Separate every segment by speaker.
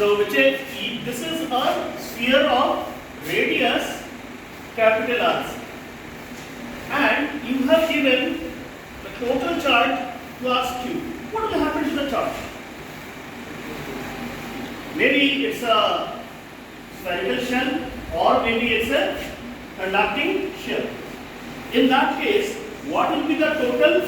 Speaker 1: So which is this is a sphere of radius capital R, and you have given the total charge plus Q. What will happen to the charge? Maybe it's a spherical shell, or maybe it's a conducting shell. In that case, what will be the total?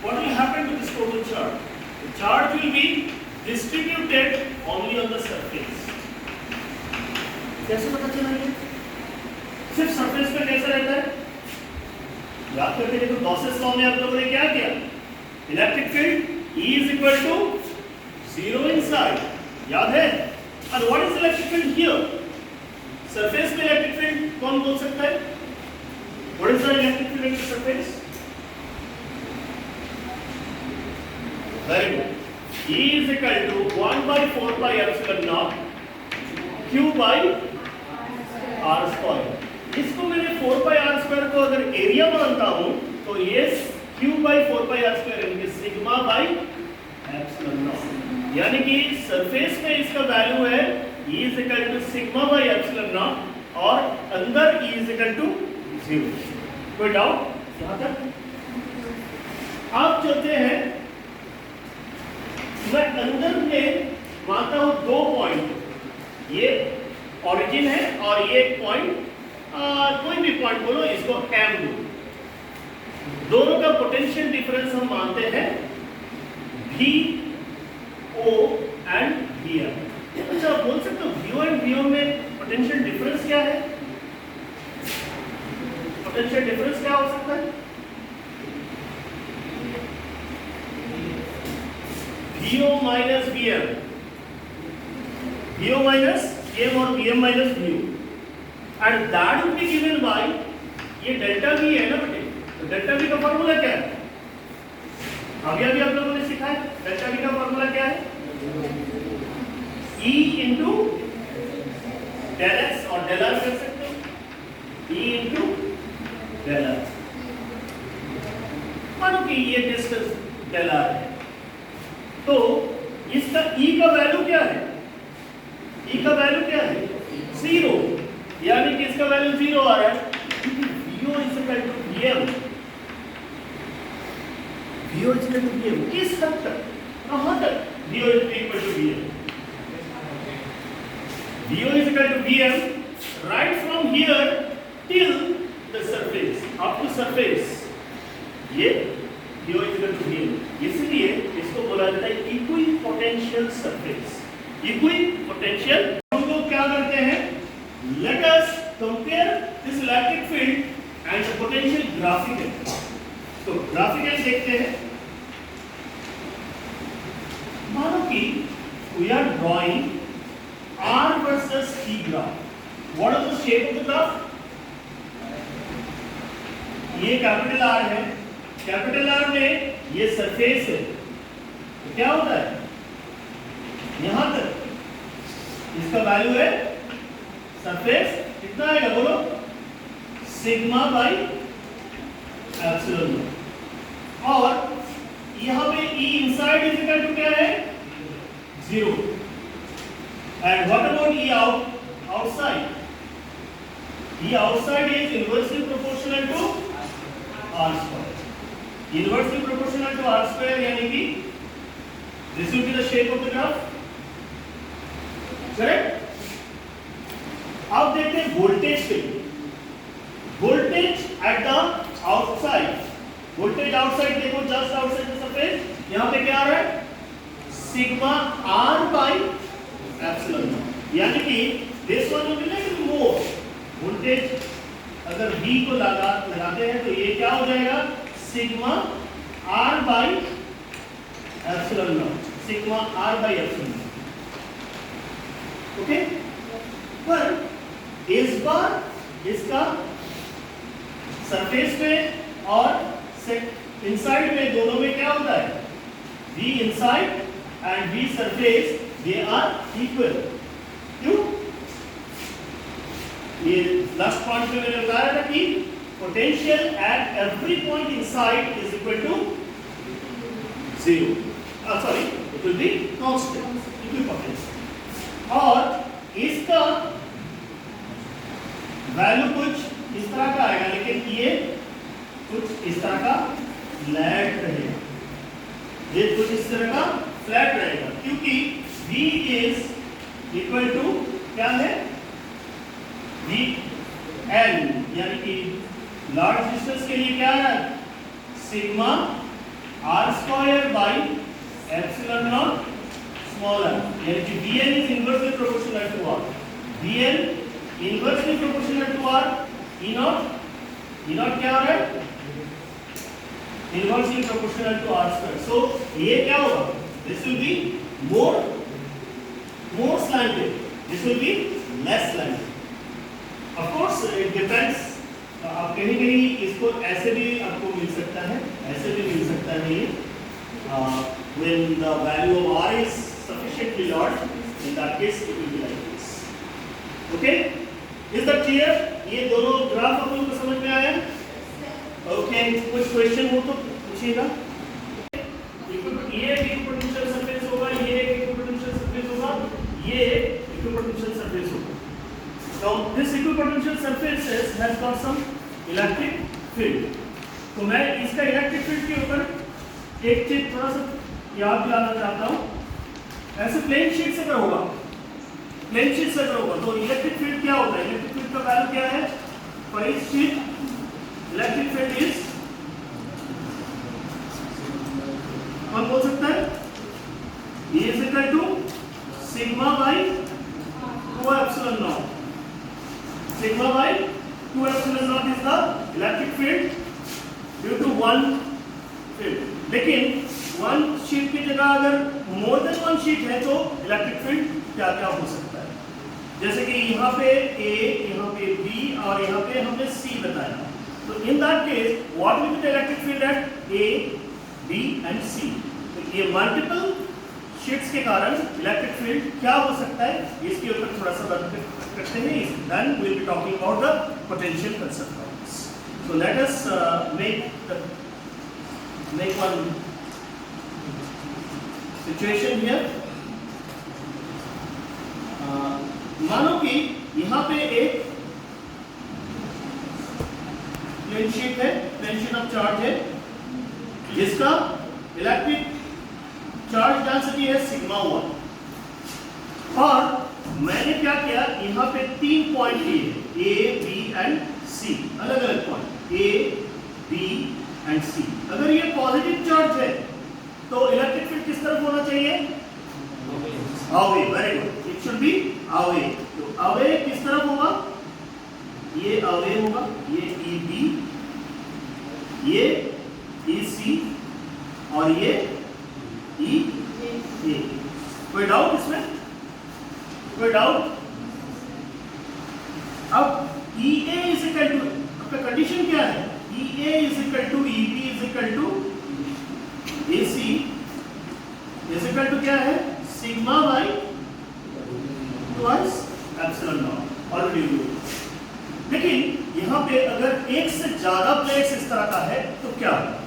Speaker 1: What will happen to this total charge? The charge will be distributed only on the surface. कैसे पता चला ये? सिर्फ surface पे कैसे रहता है? याद करके देखो, गॉसेस लॉ में आप लोगों ने क्या किया? Electric field E is equal to 0 inside. याद है? And what is electric field here? Surface में इलेक्ट्रिक फील्ड कौन बोल सकता है? What is the electric field at the surface? Very good. E is equal to 1 by 4 pi epsilon naught Q by R square. इसको मैंने 4 pi R square को अगर area मानता हूँ तो ये Q by 4 pi R square यानी sigma by epsilon naught, यानी कि सरफेस में इसका वैल्यू है E is equal to sigma by epsilon naught और अंदर E is equal to 0. कोई डाउट यहाँ तक? आप चलते हैं, मैं अंदर में मानता हूँ 2 पॉइंट, ये ओरिजिन है और ये एक पॉइंट, कोई भी पॉइंट बोलो, इसको M दो। दोनों का पोटेंशियल डिफरेंस हम मानते हैं VO एंड VM। अच्छा, आप बोल सकते हो VO एंड VM में पोटेंशियल डिफरेंस क्या है? पोटेंशियल डिफरेंस क्या हो सकता है? VO minus VM, VO minus VM और VM minus VO, and that will be given by ये डेल्टा V है ना बेटे, तो डेल्टा V का फॉर्मूला क्या है? अभी आप लोगों ने सीखा है। डेल्टा V का फॉर्मूला क्या है? E into del x और del r कर सकते हो, E into del r। मानो कि ये डिस्टेंस del r है, तो इसका E का वैल्यू क्या है? E का वैल्यू क्या है? 0, यानी कि इसका वैल्यू 0 आ रहा है, क्योंकि VO is equal to VM। VO is equal to VM किस हद तक? कहां तक VO is equal to VM? VO is equal to VM right from here till the surface, up to surface। ये VO is equal to VM, इसलिए इसको बोला जाता है इक्विपोटेंशियल सरफेस। इक्विपोटेंशियल, हम लोग क्या करते हैं? Let us compare this electric field and the potential graphical. तो ग्राफिकल देखते हैं। मानो कि we are drawing R versus T graph. What is the shape of the graph? ये कैपिटल R है, कैपिटल R में ये सरफेस है, तो क्या होता है? यहां तक इसका वैल्यू है सरफेस कितना आएगा बोलो? Sigma by epsilon. और यहां पे E inside is equal to क्या है? 0। And what about E outside? E outside is inversely proportional to R square। Inversely proportional to R square यानी कि this will be the shape of the graph, correct? अब देखते हैं voltage पे। Voltage at the outside, voltage outside देखो, just outside the surface, यहाँ पे क्या आ रहा है? सिग्मा R बाई एप्सिलॉन, यानी कि this one will be like more. Voltage अगर V को लगाते हैं तो ये क्या हो जाएगा? Sigma R by epsilon not, sigma R by epsilon. Okay, पर इस बार इसका सरफेस में और इनसाइड में, दोनों में क्या होता है? V inside and V surface, they are equal. क्यों? ये लास्ट पॉइंट में मैंने बताया था कि potential at every point inside is equal to 0. Sorry, it will be constant, equipotential. Value कुछ इस तरह का आएगा, लेकिन ये कुछ इस तरह का फ्लैट रहेगा, ये कुछ इस तरह का फ्लैट रहेगा, क्योंकि V इज इक्वल टू क्या है, V L, यानी कि लार्ज डिस्टेंस के लिए क्या है, sigma r square by epsilon not small r, यानी कि Vn is inversely proportional to r, Vn inversely proportional to r, E not क्या हो रहा है, inversely proportional to r square. So ये क्या होगा, this will be more slanted, this will be less slanted. Of course it depends, आप कहीं कहीं इसको ऐसे भी आपको मिल सकता है, ऐसे भी मिल सकता है ये, when the value of r is sufficiently large, in that case it will be like this. Okay, is that clear? ये दोनों ग्राफ आप लोगों को समझ में आया? Okay, कुछ क्वेश्चन हो तो पूछिएगा। ये इक्विपोटेंशियल सरफेस होगा, ये इक्विपोटेंशियल सरफेस होगा, ये इक्विपोटेंशियल सरफेस होगा। Now this equipotential surface has got some electric field. तो मैं इसका इलेक्ट्रिक फील्ड के ऊपर एक चीज थोड़ा सा याद दिलाना चाहता हूँ। ऐसे प्लेन शीट से अगर होगा, प्लेन शीट से अगर होगा तो इलेक्ट्रिक फील्ड क्या होता है, इलेक्ट्रिक फील्ड का वैल्यू क्या है, for each sheet electric field is, कौन बोल सकता है, E is equal to sigma by 2 epsilon not, sigma by 2 epsilon naught is the electric field due to one field. लेकिन one sheet की जगह अगर more than one sheet है तो electric field क्या क्या हो सकता है, जैसे कि यहाँ पे A, यहाँ पे B और यहाँ पे हमने C बताया। तो in that case what will be the electric field at A, B and C? तो ये multiple शीट्स के कारण इलेक्ट्रिक फील्ड क्या हो सकता है, इसके ऊपर थोड़ा सा बात करते हैं, then we will be talking about the potential concept of this. So let us make one situation here. मानो कि यहाँ पे एक प्लेन शीट है, प्लेन शीट ऑफ चार्ज है, जिसका इलेक्ट्रिक चार्ज डेंसिटी है सिग्मा 1, और मैंने क्या किया, यहाँ पे 3 पॉइंट लिए A, B एंड C, अलग अलग point A, B and C। अगर ये पॉजिटिव चार्ज है तो इलेक्ट्रिक फील्ड किस तरफ होना चाहिए, away, very good, it should be away. तो अवे किस तरफ होगा, ये अवे होगा, ये EB, ये EC और ये E A। कोई डाउट इसमें, कोई डाउट? अब EA इज इक्वल टू, आपका कंडीशन क्या है, EA is equal to EB is equal to AC is equal to क्या है, sigma by twice epsilon naught, already used. लेकिन यहाँ पे अगर एक से ज्यादा प्लेट्स इस तरह का है तो क्या होगा,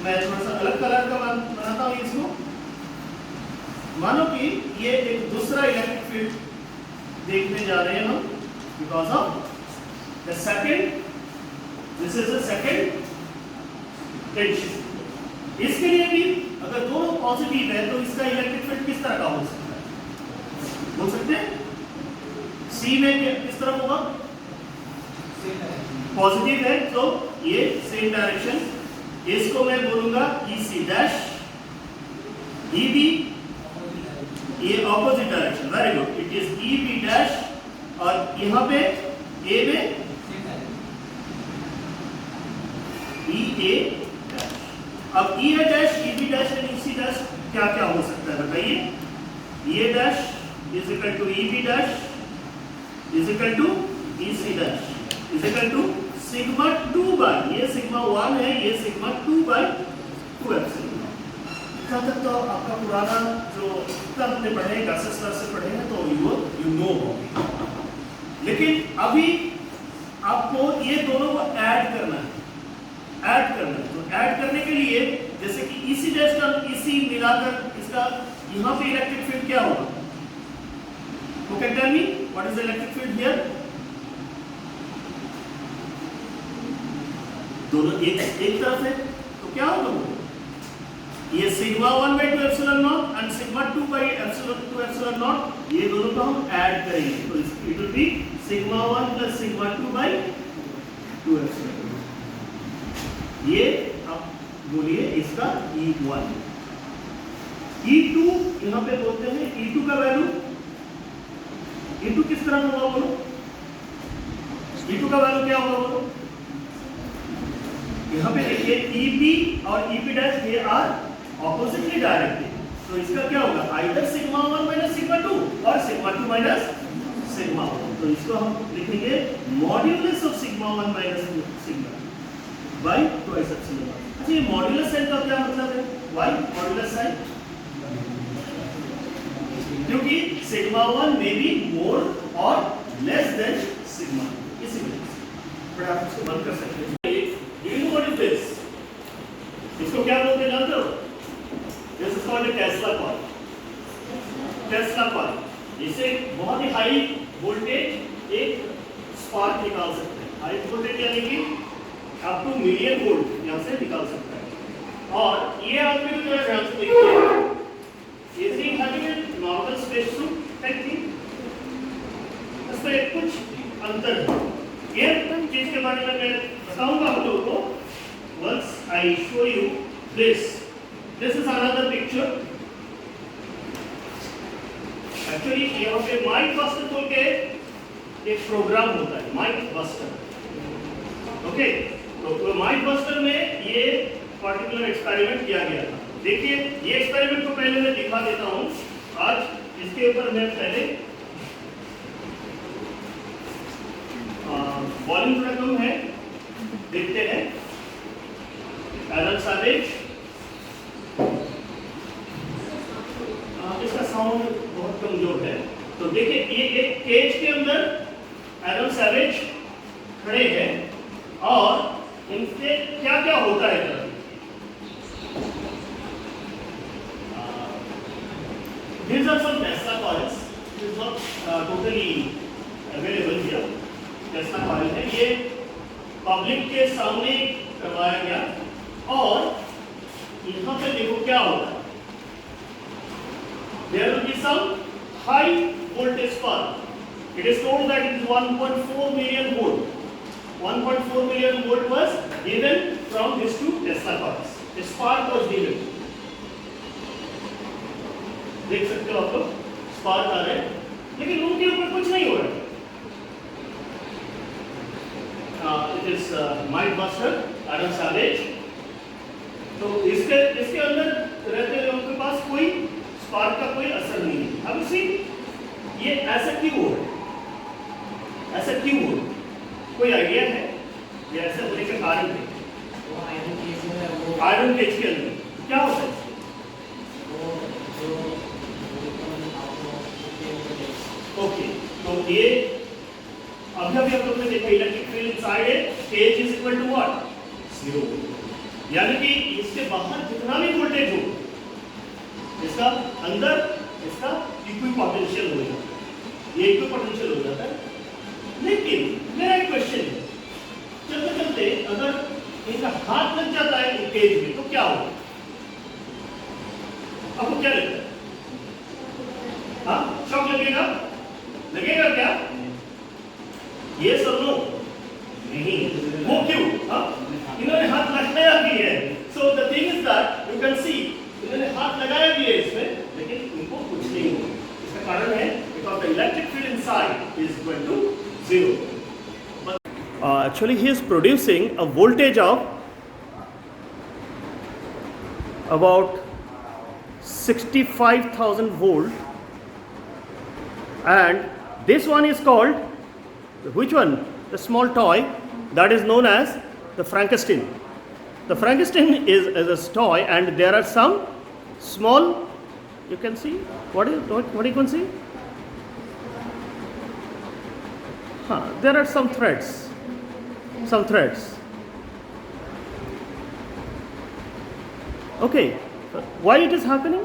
Speaker 1: मैं थोड़ा सा अलग कलर का बनाता हूँ इसको। मानो कि ये एक दूसरा इलेक्ट्रिक फील्ड देखने जा रहे हैं हम, because of the second, this is the second tension. इसके लिए भी अगर दोनों पॉजिटिव है तो इसका इलेक्ट्रिक फील्ड किस तरह का हो सकता है, बोल सकते हैं? सी में किस तरह होगा, पॉजिटिव है तो ये सेम डायरेक्शन, इसको मैं बोलूंगा EC डैश, EB ये opposite direction, very good, it is EB dash, और यहाँ पे A में EA डैश। अब EA dash, EB dash and EC dash क्या क्या हो सकता है बताइए, EA dash is equal to EB dash is equal to EC dash is equal to sigma 2 by, ये सिग्मा 1 है, ये सिग्मा 2 बाई 2 एप्सिलॉन। इतना तक तो आपका पुराना जो इतना हमने पढ़े, गासेस क्लास से पढ़े हैं, तो यू नो होगी। लेकिन अभी आपको ये दोनों को ऐड करना है, ऐड करना है। तो ऐड करने के लिए जैसे कि EC डैश का EC मिलाकर इसका यहाँ पे इलेक्ट्रिक फील्ड क्या होगा, who can tell me what is the electric field here? दोनों एक तरफ है, तो क्या होगा वो? ये sigma 1 by 2 epsilon not and sigma 2 by epsilon not, ये दोनों को हम ऐड करेंगे, तो it will be sigma 1 plus sigma 2 by 2 epsilon. ये अब बोलिए इसका E1। E2 यहाँ पे बोलते हैं, E2 का वैल्यू, E2 किस तरह का होगा बोलो? E2 का वैल्यू क्या होगा बोलो? यहाँ पे देखिए EP और EP डैश ये आर ऑपोजिटली डायरेक्टेड, तो इसका क्या होगा? आइदर सिग्मा 1 माइनस सिग्मा 2 और सिग्मा 2 माइनस सिग्मा 1, तो इसको हम लिखेंगे modulus of sigma 1 minus sigma by twice epsilon. अच्छा, ये मॉड्यूलस साइन का क्या मतलब है? Why modulus sign? क्योंकि सिग्मा 1 मे बी मोर और लेस देन सिग्मा, इसी वजह से। बट आप इसको बंद कर सकते हैं। इसको क्या बोलते हैं जानते हो? This is called a Tesla coil. Tesla coil, इससे बहुत ही हाई वोल्टेज एक स्पार्क निकाल सकते हैं। हाई वोल्टेज यानी कि अप टू मिलियन वोल्ट यहाँ से निकाल सकता है। और ये आपके जो है ध्यान से देखिए, इतनी heavy normal space suit technique, इसमें कुछ अंतर है। ये चीज के बारे में मैं बताऊंगा आप लोगों को once I show you this. This is another picture. Actually यहाँ पे माइक बस्टर बोल के एक प्रोग्राम होता है, माइक बस्टर। ओके, तो माइक बस्टर में ये पर्टिकुलर एक्सपेरिमेंट किया गया था। देखिए ये एक्सपेरिमेंट को पहले मैं दिखा देता हूँ। आज इसके ऊपर मैं पहले वॉल्यूम थोड़ा कम है, देखते हैं। एरन सैवेज, इसका साउंड बहुत कमजोर है, तो देखिए ये एक केज के अंदर एरन सैवेज खड़े हैं और इनसे क्या क्या होता है। These are some Tesla coils. This is not totally available here. Tesla coil है, ये पब्लिक के सामने करवाया गया। और यहाँ पे देखो क्या होता है। There will be some high voltage spark. It is told that it is 1.4 million volt. 1.4 million volt was given from these two Tesla coils. The spark was given. देख सकते हो आप लोग, स्पार्क आ रहे हैं, लेकिन उनके ऊपर कुछ नहीं हो रहा है। It is Mike buster, Aaron Savage. तो इसके अंदर रहते हुए उनके पास कोई स्पार्क का कोई असर नहीं है। अब सी ये ऐसा क्यों हो? ऐसा क्यों हो? कोई आइडिया है? ये ऐसा होने का कारण है? आयरन केज के अंदर क्या होता है? ओके, तो ये अभी आप लोग ने देखा इलेक्ट्रिक फील्ड इनसाइड है, cage is equal to what? 0। यानी कि इसके बाहर जितना भी वोल्टेज हो, इसका अंदर इसका इक्विपोटेंशियल हो जाता है, ये इक्विपोटेंशियल हो जाता है। लेकिन मेरा एक क्वेश्चन है, चलते चलते अगर इनका हाथ लग जाता है केज में तो क्या होगा? आपको क्या लगता है? हाँ, शॉक लगेगा? लगेगा क्या? ये सब नो नहीं, वो क्यों? हाँ, इन्होंने हाथ लगाया भी है। So the thing is that you can see इन्होंने हाथ लगाया भी है इसमें, लेकिन इनको कुछ नहीं हुआ। इसका कारण है because the electric field inside is equal to 0. Actually, he is producing a voltage of about 65,000 volt, and this one is called which one? The small toy that is known as the Frankenstein. The Frankenstein is a toy, and there are some small. You can see what you can see. There are some threads. Okay, why it is happening?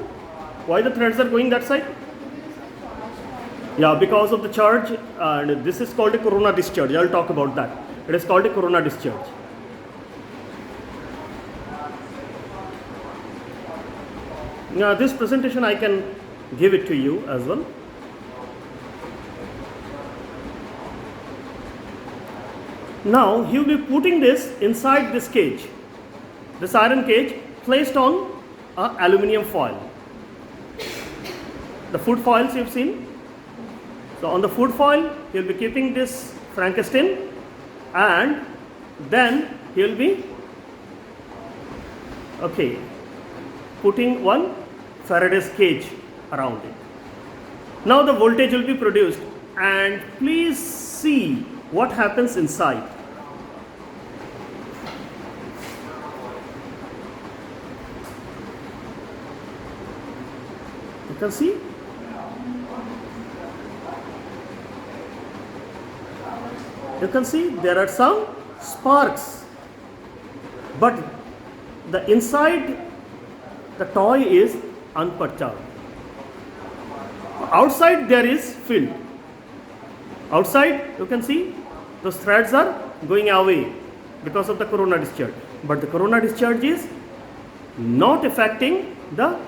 Speaker 1: Why the threads are going that side? Yeah, because of the charge, and this is called a corona discharge. I'll talk about that. It is called a corona discharge. This presentation I can give it to you as well. Now he will be putting this inside this cage, this iron cage placed on a aluminium foil. The food foils you've seen. So on the food foil he will be keeping this Frankenstein, and then he will be putting one Faraday's cage around it. Now the voltage will be produced, and please see what happens inside. You can see. You can see there are some sparks, but the inside the toy is unperturbed. Outside there is filled. Outside you can see those threads are going away because of the corona discharge, but the corona discharge is not affecting the